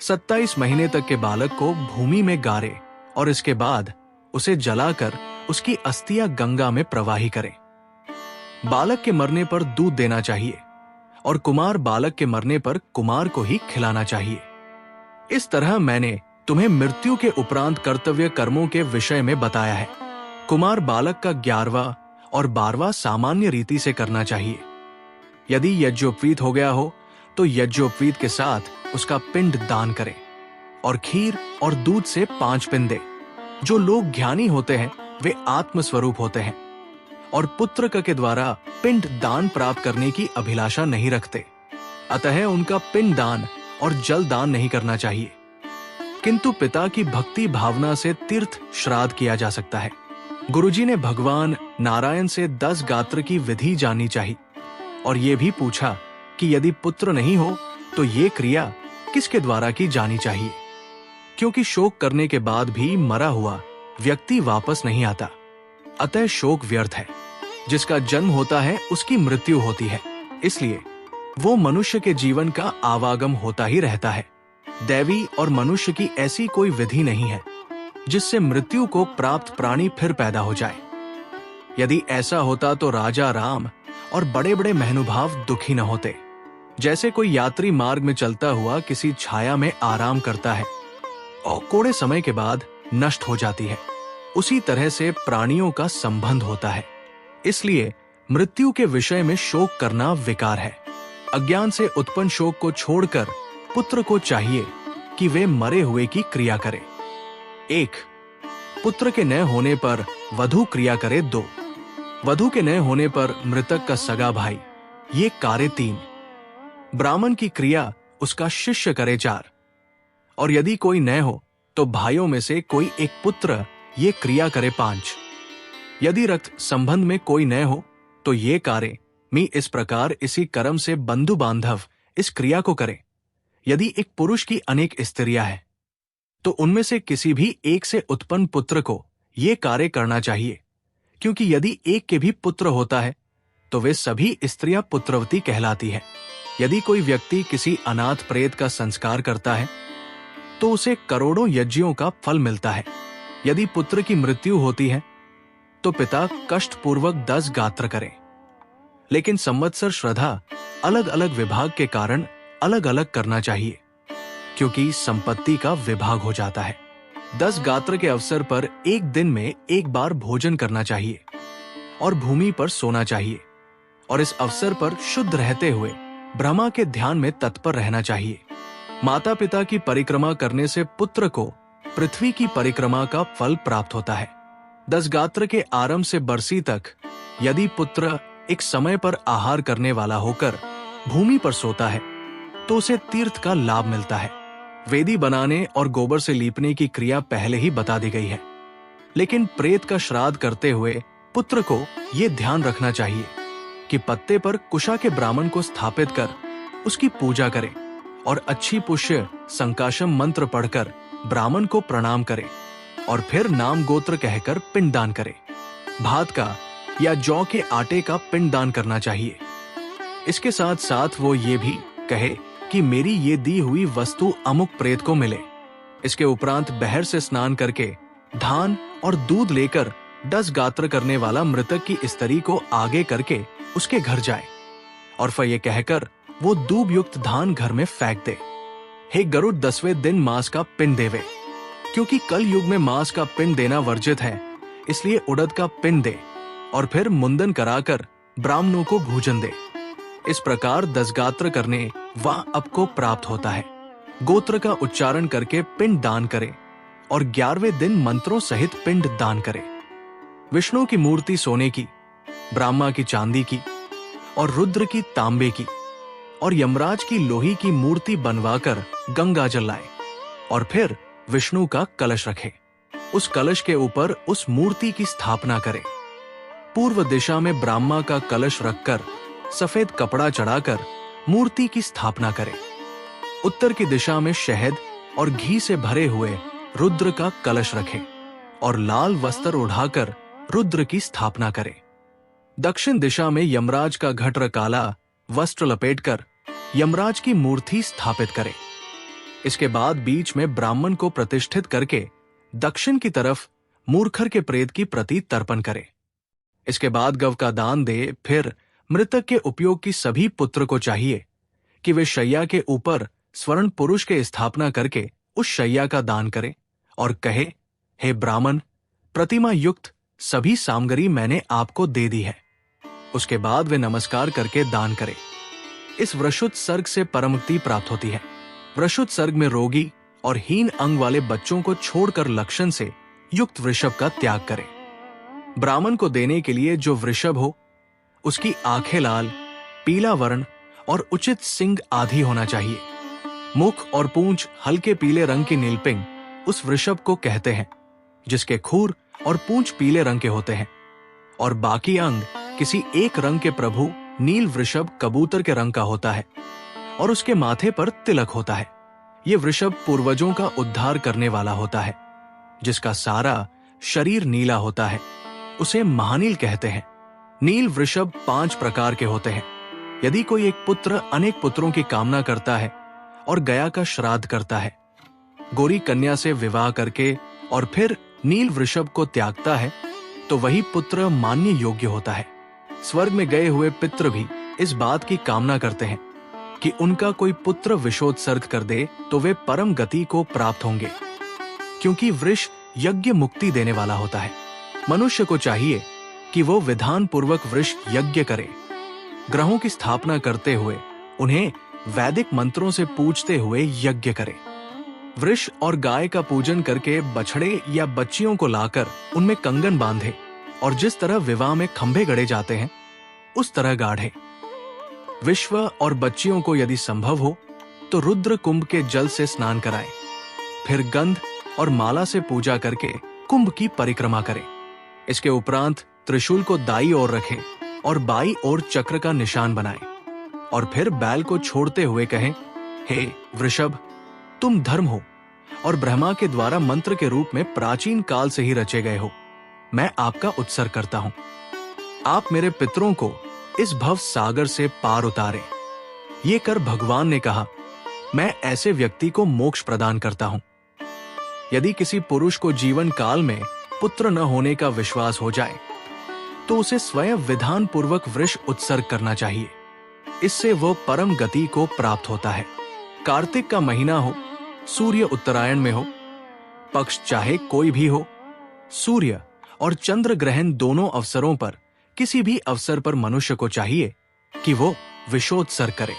27 महीने तक के बालक को भूमि में गाड़े और इसके बाद उसे जलाकर उसकी अस्थियां गंगा में प्रवाही करें। बालक के मरने पर दूध देना चाहिए और कुमार बालक के मरने पर कुमार को ही खिलाना चाहिए। इस तरह मैंने तुम्हें मृत्यु के उपरांत कर्तव्य कर्मों के विषय में बताया है। कुमार बालक का 11वां और 12वां सामान्य रीति से करना चाहिए। यदि यज्ञोपवीत हो गया हो तो यज्ञोपवीत के साथ उसका पिंड दान करें और खीर और दूध से 5 पिंड दे। जो लोग ज्ञानी होते हैं वे आत्मस्वरूप होते हैं और पुत्र के द्वारा पिंड दान प्राप्त करने की अभिलाषा नहीं रखते, अतः उनका पिंड दान और जल दान नहीं करना चाहिए। किंतु पिता की भक्ति भावना से तीर्थ श्राद्ध किया जा सकता है। गुरुजी ने भगवान नारायण से 10 गात्र की विधि जाननी चाहिए और ये भी पूछा कि यदि पुत्र नहीं हो तो ये क्रिया किसके द्वारा की जानी चाहिए, क्योंकि शोक करने के बाद भी मरा हुआ व्यक्ति वापस नहीं आता, अतः शोक व्यर्थ है। जिसका जन्म होता है उसकी मृत्यु होती है, इसलिए वो मनुष्य के जीवन का आवागम होता ही रहता है। दैवी और मनुष्य की ऐसी कोई विधि नहीं है जिससे मृत्यु को प्राप्त प्राणी फिर पैदा हो जाए। यदि ऐसा होता तो राजा राम और बड़े बड़े महानुभाव दुखी न होते। जैसे कोई यात्री मार्ग में चलता हुआ किसी छाया में आराम करता है और थोड़े समय के बाद नष्ट हो जाती है, उसी तरह से प्राणियों का संबंध होता है। इसलिए मृत्यु के विषय में शोक करना विकार है। अज्ञान से उत्पन्न शोक को छोड़कर पुत्र को चाहिए कि वे मरे हुए की क्रिया करे। 1. पुत्र के न होने पर वधू क्रिया करे। 2. वधू के न होने पर मृतक का सगा भाई, ये कार्य 3। ब्राह्मण की क्रिया उसका शिष्य करे 4। और यदि कोई न हो तो भाइयों में से कोई एक पुत्र ये क्रिया करे 5। यदि रक्त संबंध में कोई न हो तो ये कार्य मी इस प्रकार इसी कर्म से बंधु बांधव इस क्रिया को करे। यदि एक पुरुष की अनेक स्त्रियां हैं तो उनमें से किसी भी एक से उत्पन्न पुत्र को ये कार्य करना चाहिए, क्योंकि यदि एक के भी पुत्र होता है तो वे सभी स्त्रियां पुत्रवती कहलाती है। यदि कोई व्यक्ति किसी अनाथ प्रेत का संस्कार करता है तो उसे करोड़ों यज्ञों का फल मिलता है। यदि पुत्र की मृत्यु होती है तो पिता कष्ट पूर्वक 10 गात्र करे, लेकिन संवत्सर श्रद्धा अलग अलग विभाग के कारण अलग अलग करना चाहिए, क्योंकि संपत्ति का विभाग हो जाता है। 10 गात्र के अवसर पर एक दिन में एक बार भोजन करना चाहिए और भूमि पर सोना चाहिए, और इस अवसर पर शुद्ध रहते हुए ब्रह्मा के ध्यान में तत्पर रहना चाहिए। माता पिता की परिक्रमा करने से पुत्र को पृथ्वी की परिक्रमा का फल प्राप्त होता है। 10 गात्र के आरंभ से बरसी तक यदि पुत्र एक समय पर आहार करने वाला होकर भूमि पर सोता है तो उसे तीर्थ का लाभ मिलता है। वेदी बनाने और गोबर से लीपने की क्रिया पहले ही बता दी गई है, लेकिन प्रेत का श्राद्ध करते हुए पुत्र को ये ध्यान रखना चाहिए कि पत्ते पर कुशा के ब्राह्मण को स्थापित कर उसकी पूजा करें और अच्छी पुष्य संकाशम मंत्र पढ़कर ब्राह्मण को प्रणाम करे और फिर नाम गोत्र कहकर पिंडदान करे। भात का या जौ के आटे का पिंडदान करना चाहिए। इसके साथ साथ वो ये भी कहे कि मेरी ये दी हुई वस्तु अमुक प्रेत को मिले। इसके उपरांत बहर से स्नान करके धान और दूध लेकर 10 गात्र करने वाला मृतक की स्त्री को आगे करके उसके घर जाए और फिर ये कहकर वो दूब युक्त धान घर में फेंक दे। हे गरुड़ 10वें दिन मांस का पिंड देवे, क्योंकि कल युग में मांस का पिंड देना वर्जित है, इसलिए उड़द का पिंड दे और फिर मुंडन कराकर ब्राह्मणों को भोजन दे। इस प्रकार 10 गात्र करने वह अब को प्राप्त होता है। गोत्र का उच्चारण करके पिंड दान करे और 11वें दिन मंत्रों सहित पिंड दान करे। विष्णु की मूर्ति सोने की, ब्रह्मा की चांदी की और रुद्र की तांबे की और यमराज की लोही की मूर्ति बनवाकर गंगा जल लाए और फिर विष्णु का कलश रखे। उस कलश के ऊपर उस मूर्ति की स्थापना करे। पूर्व दिशा में ब्रह्मा का कलश रखकर सफेद कपड़ा चढ़ाकर मूर्ति की स्थापना करे। उत्तर की दिशा में शहद और घी से भरे हुए रुद्र का कलश रखे और लाल वस्त्र उड़ाकर रुद्र की स्थापना करे। दक्षिण दिशा में यमराज का घट काला वस्त्र लपेटकर यमराज की मूर्ति स्थापित करे। इसके बाद बीच में ब्राह्मण को प्रतिष्ठित करके दक्षिण की तरफ मूर्खर के प्रेत की प्रति तर्पण करे। इसके बाद गव का दान दे। फिर मृतक के उपयोग की सभी पुत्र को चाहिए कि वे शैया के ऊपर स्वर्ण पुरुष के स्थापना करके उस शैया का दान करे और कहे, हे ब्राह्मण, प्रतिमा युक्त सभी सामग्री मैंने आपको दे दी है। उसके बाद वे नमस्कार करके दान करे। इस वृषुत सर्ग से परमुक्ति प्राप्त होती है। वृषुत सर्ग में रोगी और हीन अंग वाले बच्चों को छोड़कर लक्षण से युक्त वृषभ का त्याग करें। ब्राह्मण को देने के लिए जो वृषभ हो उसकी आंखें लाल, पीला वर्ण और उचित सिंग आदि होना चाहिए। मुख और पूंछ हल्के पीले रंग की नीलपिंग उस वृषभ को कहते हैं, जिसके खूर और पूंछ पीले रंग के होते हैं, और बाकी अंग किसी एक रंग के प्रभु नील वृषभ कबूतर के रंग का होता है और उसके माथे पर तिलक होता है। ये वृषभ पूर्वजों का उद्धार करने वाला होता है। जिसका सारा शरीर नीला होता है उसे महानील कहते हैं। नील वृषभ 5 प्रकार के होते हैं। यदि कोई एक पुत्र अनेक पुत्रों की कामना करता है और गया का श्राद्ध करता है, गोरी कन्या से विवाह करके और फिर नील वृषभ को त्यागता है, तो वही पुत्र मान्य योग्य होता है। स्वर्ग में गए हुए पितृ भी इस बात की कामना करते हैं कि उनका कोई पुत्र विषोत्सर्ग कर दे तो वे परम गति को प्राप्त होंगे, क्योंकि वृष यज्ञ मुक्ति देने वाला होता है। मनुष्य को चाहिए कि वो विधान पूर्वक वृष यज्ञ करे। ग्रहों की स्थापना करते हुए उन्हें वैदिक मंत्रों से पूजते हुए यज्ञ करे। वृष और गाय का पूजन करके बछड़े या बच्चियों को लाकर उनमें कंगन बांधे और जिस तरह विवाह में खंभे गड़े जाते हैं उस तरह गाढ़े। विश्व और बच्चियों को यदि संभव हो तो रुद्र कुंभ के जल से स्नान कराए, फिर गंध और माला से पूजा करके कुंभ की परिक्रमा करे। इसके उपरांत त्रिशूल को दाई ओर रखे और बाई ओर चक्र का निशान बनाए और फिर बैल को छोड़ते हुए कहें, हे वृषभ, तुम धर्म हो और ब्रह्मा के द्वारा मंत्र के रूप में प्राचीन काल से ही रचे गए हो। मैं आपका उत्सर्ग करता हूं। आप मेरे पितरों को इस भव सागर से पार उतारें। ये कर भगवान ने कहा, मैं ऐसे व्यक्ति को मोक्ष प्रदान करता हूं। यदि किसी पुरुष को जीवन काल में पुत्र न होने का विश्वास हो जाए तो उसे स्वयं विधान पूर्वक वृष उत्सर्ग करना चाहिए। इससे वो परम गति को प्राप्त होता है। कार्तिक का महीना हो, सूर्य उत्तरायण में हो, पक्ष चाहे कोई भी हो, सूर्य और चंद्र ग्रहण दोनों अवसरों पर किसी भी अवसर पर मनुष्य को चाहिए कि वो विषोत्सर्ग करे।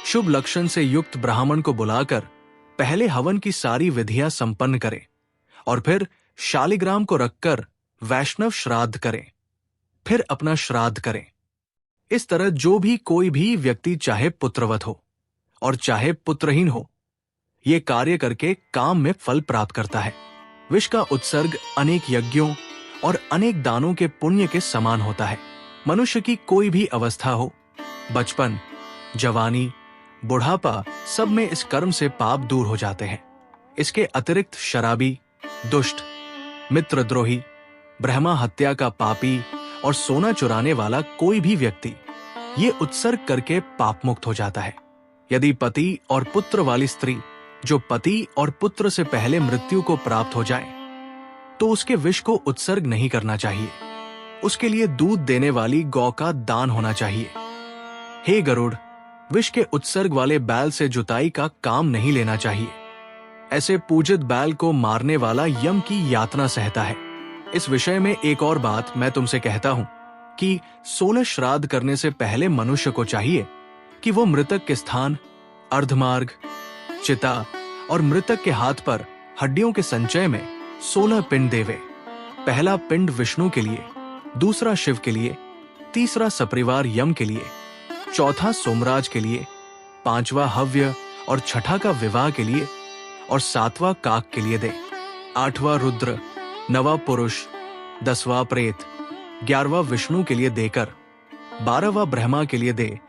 शुभ लक्षण से युक्त ब्राह्मण को बुलाकर पहले हवन की सारी विधियां संपन्न करे और फिर शालिग्राम को रखकर वैष्णव श्राद्ध करे, फिर अपना श्राद्ध करें। इस तरह जो भी कोई भी व्यक्ति चाहे पुत्रवत हो और चाहे पुत्रहीन हो, ये कार्य करके काम में फल प्राप्त करता है। विष का उत्सर्ग अनेक यज्ञों और अनेक दानों के पुण्य के समान होता है। मनुष्य की कोई भी अवस्था हो, बचपन, जवानी, बुढ़ापा, सब में इस कर्म से पाप दूर हो जाते हैं। इसके अतिरिक्त शराबी, दुष्ट, मित्रद्रोही, ब्रह्मा हत्या का पापी और सोना चुराने वाला कोई भी व्यक्ति ये उत्सर्ग करके पाप मुक्त हो जाता है। यदि पति और पुत्र वाली स्त्री जो पति और पुत्र से पहले मृत्यु को प्राप्त हो जाए तो उसके विष को उत्सर्ग नहीं करना चाहिए। उसके लिए दूध देने वाली गौ का दान होना चाहिए। हे गरुड़, विष के उत्सर्ग वाले बैल से जुताई का काम नहीं लेना चाहिए। ऐसे पूजित बैल को मारने वाला यम की यातना सहता है। इस विषय में एक और बात मैं तुमसे कहता हूं कि 16 श्राद्ध करने से पहले मनुष्य को चाहिए कि वो मृतक के स्थान, अर्धमार्ग, चिता और मृतक के हाथ पर हड्डियों के संचय में 16 पिंड देवे। पहला पिंड विष्णु के लिए, दूसरा शिव के लिए, तीसरा सपरिवार यम के लिए, चौथा सोमराज के लिए, पांचवा हव्य और छठा का विवाह के लिए और सातवां काक के लिए दे। आठवां रुद्र, नवा पुरुष, 10वां प्रेत, 11वां विष्णु के लिए देकर 12वां ब्रह्मा के लिए दे,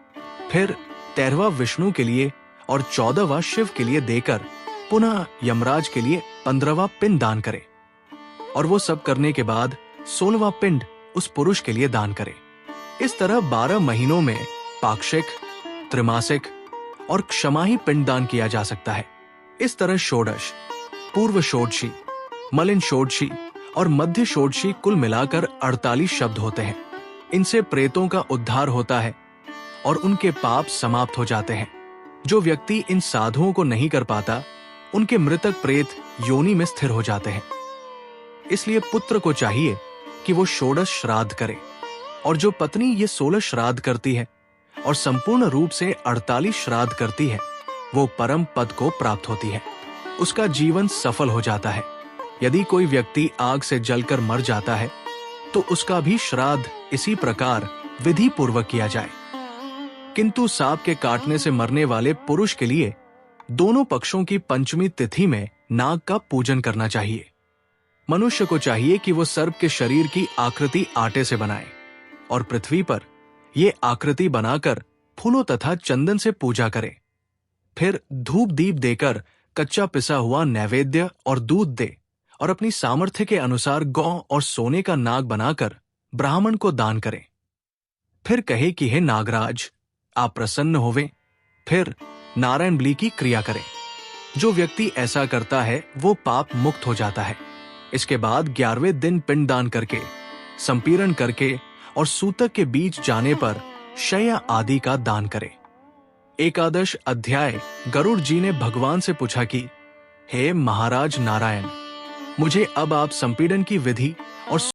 फिर 13वां विष्णु के लिए और 14वां शिव के लिए देकर पुनः यमराज के लिए 15वां पिंड दान करे और वो सब करने के बाद 16वां पिंड उस पुरुष के लिए दान करे। इस तरह 12 महीनों में पाक्षिक, त्रैमासिक और क्षमाही पिंड दान किया जा सकता है। इस तरह षोडश, पूर्व षोडशी, मलिन षोडशी और मध्य षोडशी कुल मिलाकर 48 शब्द होते हैं। इनसे प्रेतों का उद्धार होता है और उनके पाप समाप्त हो जाते हैं। जो व्यक्ति इन साधुओं को नहीं कर पाता, उनके मृतक प्रेत योनि में स्थिर हो जाते हैं। इसलिए पुत्र को चाहिए कि वो षोडश श्राद्ध करे, और जो पत्नी ये 16 श्राद्ध करती है और संपूर्ण रूप से 48 श्राद्ध करती है, वो परम पद को प्राप्त होती है। उसका जीवन सफल हो जाता है। यदि कोई व्यक्ति आग से जलकर मर जाता है तो उसका भी श्राद्ध इसी प्रकार विधि पूर्वक किया जाए। किंतु सांप के काटने से मरने वाले पुरुष के लिए दोनों पक्षों की पंचमी तिथि में नाग का पूजन करना चाहिए। मनुष्य को चाहिए कि वो सर्प के शरीर की आकृति आटे से बनाए और पृथ्वी पर ये आकृति बनाकर फूलों तथा चंदन से पूजा करे। फिर धूप दीप देकर कच्चा पिसा हुआ नैवेद्य और दूध दे और अपनी सामर्थ्य के अनुसार गौ और सोने का नाग बनाकर ब्राह्मण को दान करे। फिर कहे कि हे नागराज, आप प्रसन्न होवें। फिर नारायण बलि की क्रिया करें। जो व्यक्ति ऐसा करता है वो पाप मुक्त हो जाता है। इसके बाद 11वें दिन पिंडदान करके, संपीड़न करके और सूतक के बीच जाने पर शय्या आदि का दान करे। एकादश अध्याय गरुड़ जी ने भगवान से पूछा कि हे महाराज नारायण, मुझे अब आप संपीड़न की विधि और